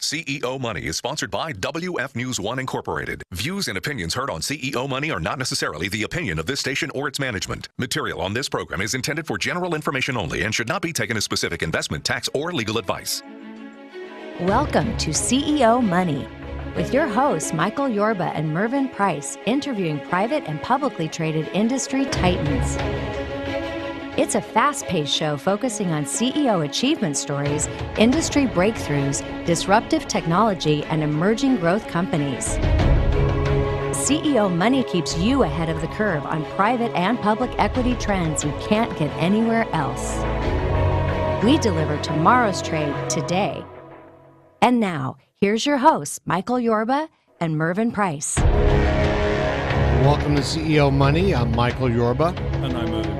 CEO Money is sponsored by WF News 1 Incorporated. Views and opinions heard on CEO Money are not necessarily the opinion of this station or its management. Material on this program is intended for general information only and should not be taken as specific investment, tax, or legal advice. Welcome to CEO Money with your hosts Michael Yorba and Mervyn Price, interviewing private and publicly traded industry titans. It's a fast-paced show focusing on CEO achievement stories, industry breakthroughs, disruptive technology, and emerging growth companies. CEO Money keeps you ahead of the curve on private and public equity trends you can't get anywhere else. We deliver tomorrow's trade today. And now, here's your hosts, Michael Yorba and Mervyn Price. Welcome to CEO Money. I'm Michael Yorba. And I'm Mervyn Price.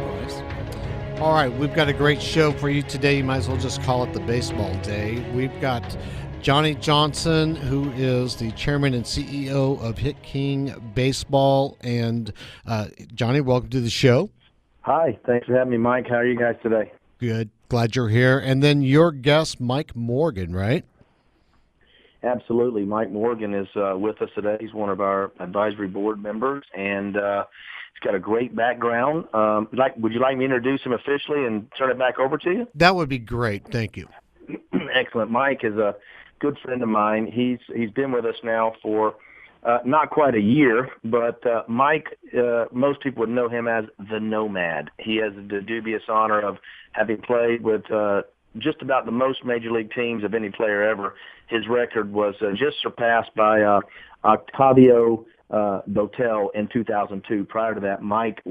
All right, we've got a great show for you today. You might as well just call it the baseball day. We've got Johnny Johnson, who is the chairman and CEO of Hit King Baseball. And Johnny, welcome to the show. Hi, thanks for having me, Mike. How are you guys today? Good. Glad you're here. And then your guest, Mike Morgan, right? Absolutely. Mike Morgan is with us today. He's one of our advisory board members, and he's got a great background. Would you like me to introduce him officially and turn it back over to you? That would be great. Thank you. Excellent. Mike is a good friend of mine. He's been with us now for not quite a year, but Mike, most people would know him as the Nomad. He has the dubious honor of having played with just about the most major league teams of any player ever. His record was just surpassed by Octavio Botel in 2002. Prior to that, Mike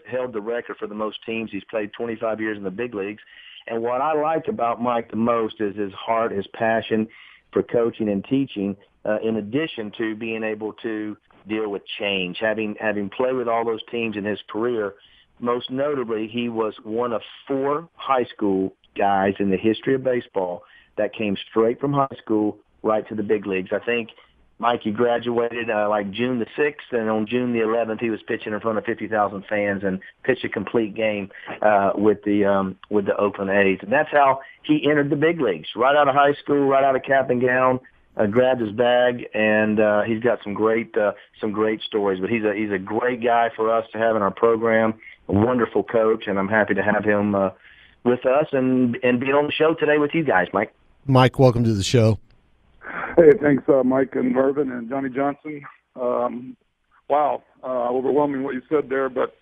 held the record for the most teams. He's played 25 years in the big leagues. And what I like about Mike the most is his heart, his passion for coaching and teaching, in addition to being able to deal with change. Having played with all those teams in his career, most notably, he was one of 4 high school guys in the history of baseball that came straight from high school right to the big leagues. I think, Mike, he graduated like June the 6th, and on June the 11th, he was pitching in front of 50,000 fans and pitched a complete game with the Oakland A's. And that's how he entered the big leagues, right out of high school, right out of cap and gown, grabbed his bag, and he's got some great stories. But he's a great guy for us to have in our program, a wonderful coach, and I'm happy to have him with us and be on the show today with you guys, Mike. Mike, welcome to the show. Hey, thanks, Mike and Mervyn and Johnny Johnson. Wow, overwhelming what you said there, but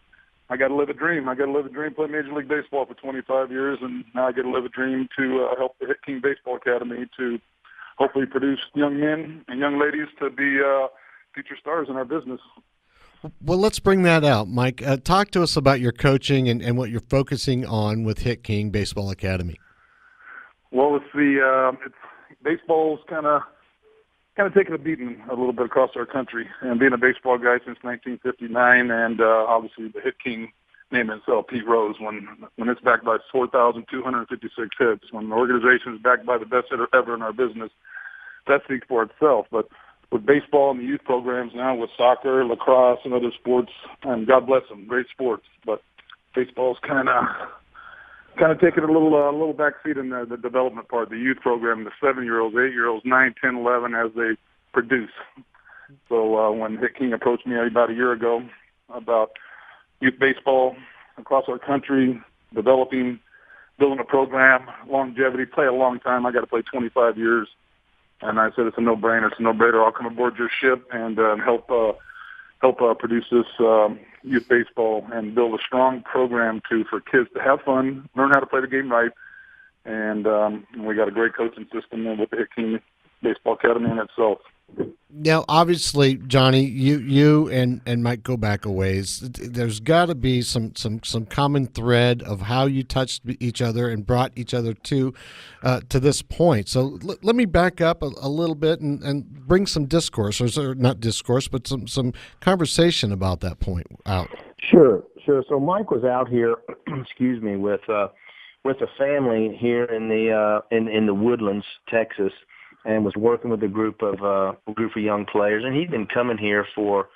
I got to live a dream. Play Major League Baseball for 25 years, and now I get to live a dream to help the Hit King Baseball Academy to hopefully produce young men and young ladies to be future stars in our business. Well, let's bring that out, Mike. Talk to us about your coaching and what you're focusing on with Hit King Baseball Academy. Well, baseball's kind of taken a beating a little bit across our country. And being a baseball guy since 1959, and obviously the Hit King name itself, Pete Rose, when it's backed by 4,256 hits, when the organization is backed by the best hitter ever in our business, that speaks for itself. But with baseball and the youth programs now, with soccer, lacrosse, and other sports, and God bless them, great sports, but baseball's kind of taking a little backseat in the development part, the youth program, the 7-year-olds, 8-year-olds, 9, 10, 11, as they produce. So when Hit King approached me about a year ago about youth baseball across our country, building a program, longevity, play a long time. I got to play 25 years. And I said, it's a no-brainer. It's a no-brainer. I'll come aboard your ship and help produce this youth baseball and build a strong program for kids to have fun, learn how to play the game right. And we got a great coaching system with the Hit King Baseball Academy in itself. Now, obviously, Johnny, you and Mike go back a ways. There's got to be some common thread of how you touched each other and brought each other to this point. So let me back up a little bit and bring some discourse, or not discourse, but some conversation about that point out. Sure. So Mike was out here, excuse me, with a family here in the Woodlands, Texas, and was working with a group of young players. And he'd been coming here for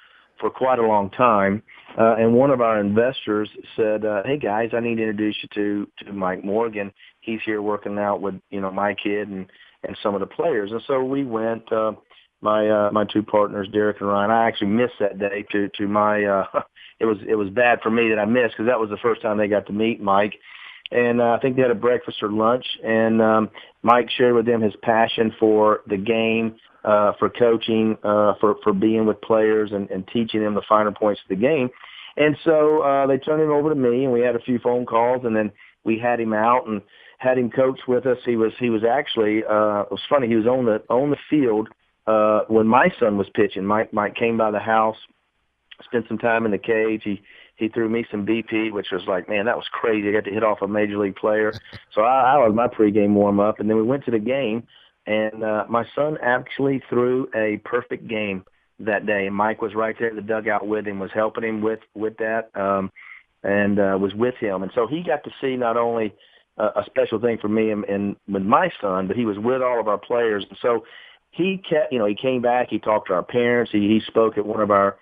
quite a long time. And one of our investors said, "Hey guys, I need to introduce you to Mike Morgan. He's here working out with my kid, and and some of the players. And so we went, my two partners, Derek and Ryan. I actually missed that day to my, it was bad for me that I missed because that was the first time they got to meet Mike. And I think they had a breakfast or lunch, and Mike shared with them his passion for the game, for coaching, for being with players and teaching them the finer points of the game. And so they turned him over to me, and we had a few phone calls, and then we had him out and had him coach with us. He was actually it was funny. He was on the field when my son was pitching. Mike came by the house, spent some time in the cage. He threw me some BP, which was like, man, that was crazy. I got to hit off a major league player. So I was my pregame warm-up, and then we went to the game, and my son actually threw a perfect game that day. And Mike was right there in the dugout with him, was helping him with that, and was with him. And so he got to see not only a special thing for me and with my son, but he was with all of our players. And so he came back, he talked to our parents, he spoke at one of our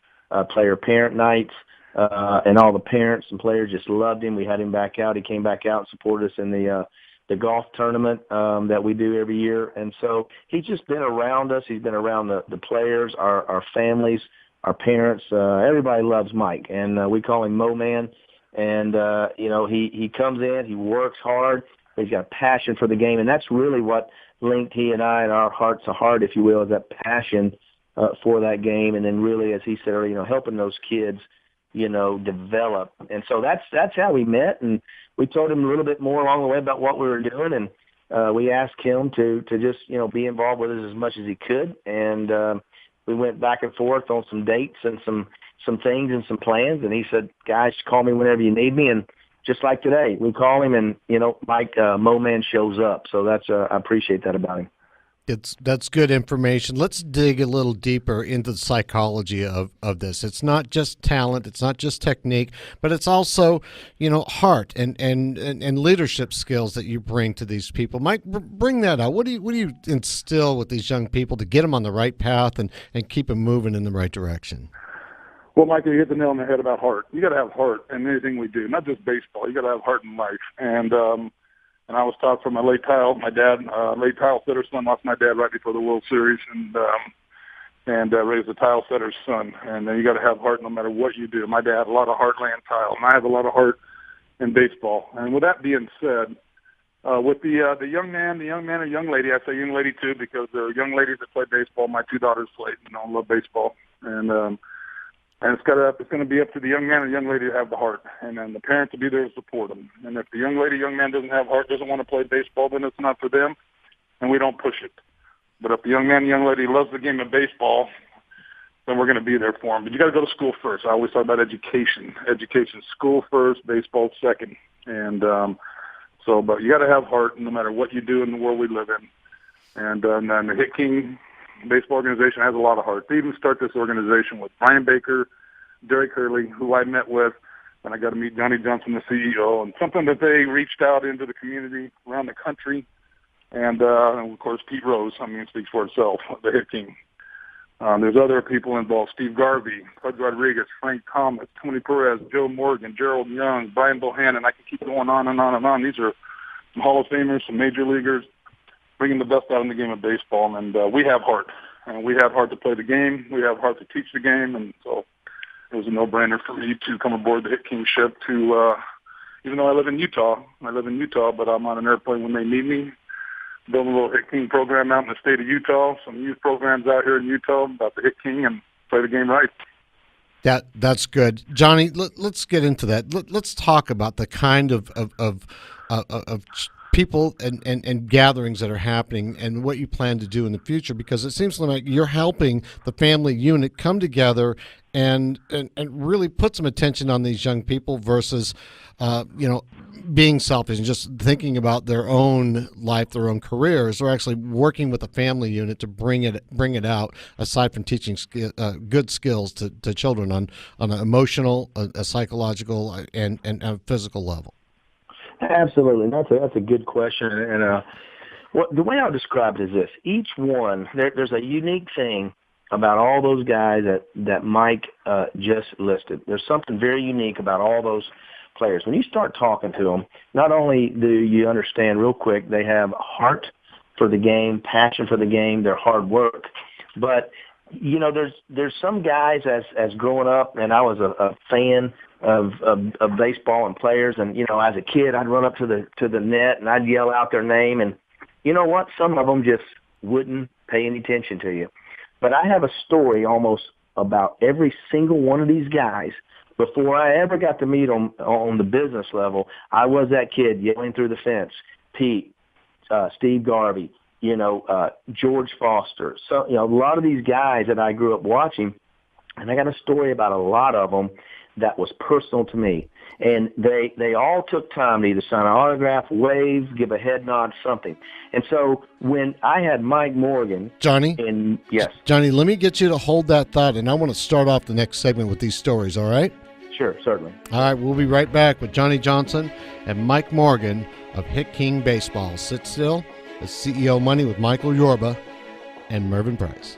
player-parent nights, and all the parents and players just loved him. We had him back out. He came back out and supported us in the golf tournament that we do every year. And so he's just been around us. He's been around the players, our families, our parents. Everybody loves Mike, and we call him Mo Man. And, he comes in, he works hard. He's got a passion for the game, and that's really what linked he and I and our heart to heart, if you will, is that passion for that game. And then really, as he said earlier, helping those kids develop. And so that's how we met, and we told him a little bit more along the way about what we were doing, and we asked him to just, be involved with us as much as he could. And we went back and forth on some dates and some things and some plans, and he said, guys, call me whenever you need me. And just like today, we call him, and, Mike Mo Man shows up. So that's I appreciate that about him. That's good information. Let's dig a little deeper into the psychology of this. It's not just talent, it's not just technique, but it's also, heart and leadership skills that you bring to these people. Mike, bring that out. What do you instill with these young people to get them on the right path and keep them moving in the right direction? Well, Michael, you hit the nail on the head about heart. You got to have heart in anything we do, not just baseball. You got to have heart in life. And I was taught from my late Kyle, my dad, late Kyle Setter's son, lost my dad right before the World Series, and raised a Kyle Setter's son. And you got to have heart no matter what you do. My dad had a lot of heart laying tile, and I have a lot of heart in baseball. And with that being said, with the young man or young lady, I say young lady too, because there are young ladies that play baseball. My two daughters played, love baseball, and it's going to be up to the young man or young lady to have the heart, and then the parent to be there to support them. And if the young lady, young man doesn't have heart, doesn't want to play baseball, then it's not for them, and we don't push it. But if the young man, young lady loves the game of baseball, then we're going to be there for them. But you got to go to school first. I always talk about education. Education, school first, baseball second. And but you got to have heart no matter what you do in the world we live in. And then the Hit King Baseball organization has a lot of heart. They even start this organization with Brian Baker, Derek Hurley, who I met with, and I got to meet Johnny Johnson, the CEO, and something that they reached out into the community around the country. And of course, Pete Rose, it speaks for itself, the Hit King. There's other people involved, Steve Garvey, Pudge Rodriguez, Frank Thomas, Tony Perez, Joe Morgan, Gerald Young, Brian Bohannon. I can keep going on and on and on. These are some Hall of Famers, some major leaguers, bringing the best out in the game of baseball. And we have heart. We have heart to play the game. We have heart to teach the game. And so it was a no-brainer for me to come aboard the Hit King ship to, even though I live in Utah, but I'm on an airplane when they need me, building a little Hit King program out in the state of Utah, some youth programs out here in Utah about the Hit King, and play the game right. That's good. Johnny, let's get into that. Let's talk about the kind of people and gatherings that are happening and what you plan to do in the future, because it seems like you're helping the family unit come together and really put some attention on these young people versus being selfish and just thinking about their own life, their own careers, or actually working with the family unit to bring it out, aside from teaching good skills to children on an emotional, a psychological, and a physical level. Absolutely. That's a good question. And the way I'll describe it is this. Each one, there's a unique thing about all those guys that Mike just listed. There's something very unique about all those players. When you start talking to them, not only do you understand real quick they have heart for the game, passion for the game, their hard work. But you know, there's some guys as growing up, and I was a fan of baseball and players, and you know, as a kid, I'd run up to the net and I'd yell out their name, and you know what? Some of them just wouldn't pay any attention to you. But I have a story almost about every single one of these guys. Before I ever got to meet them on the business level, I was that kid yelling through the fence. Pete, Steve Garvey, you know, George Foster. So, you know, a lot of these guys that I grew up watching, and I got a story about a lot of them that was personal to me. And they all took time to either sign an autograph, wave, give a head nod, something. And so when I had Mike Morgan. Johnny? Yes. Johnny, let me get you to hold that thought, and I want to start off the next segment with these stories, all right? Sure, certainly. All right, we'll be right back with Johnny Johnson and Mike Morgan of Hit King Baseball. Sit still. It's CEO Money with Michael Yorba and Mervyn Price.